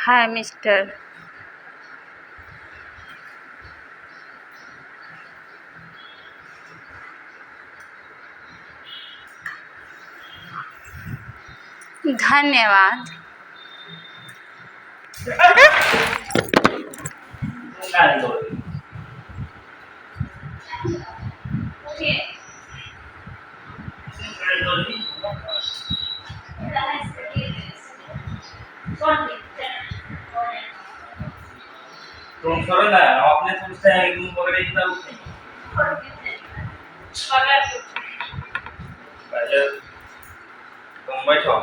Hi, Mr. धन्यवाद। तुम करो ना आपने पूछते हैं तुम पकड़े इतना कुछ नहीं पहले तुम बैठो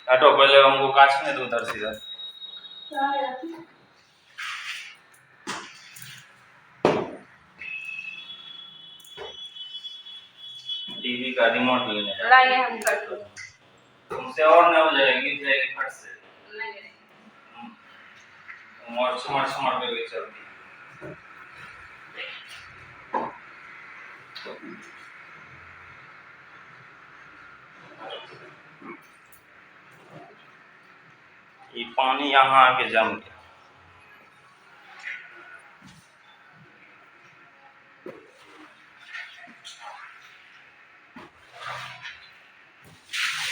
हटो पहले हमको काटने दो उधर सीधा टीवी का रिमोट लेने लाइए हम कर दो। तुमसे और न हो जाएगी फट से और समर समर पे भी चलती ये पानी यहाँ आके जम गया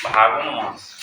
भागो ना वहाँ से